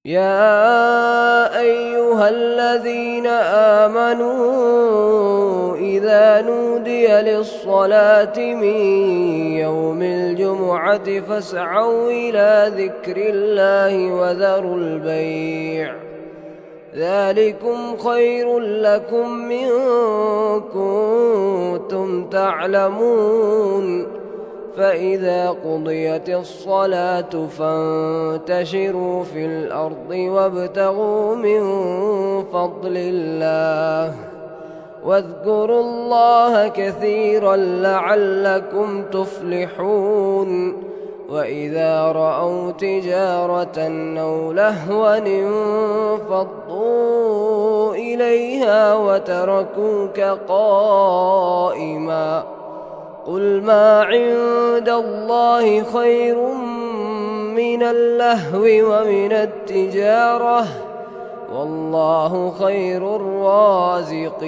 يا أيها الذين آمنوا إذا نودي للصلاة من يوم الجمعة فاسعوا إلى ذكر الله وذروا البيع ذلكم خير لكم إن كنتم تعلمون. فإذا قضيت الصلاة فانتشروا في الأرض وابتغوا من فضل الله واذكروا الله كثيرا لعلكم تفلحون. وإذا رأوا تجارة أو لهوا انفضوا إليها وتركوك قائما. قل ما عند الله خير من اللهو ومن التجارة والله خير الرازقين.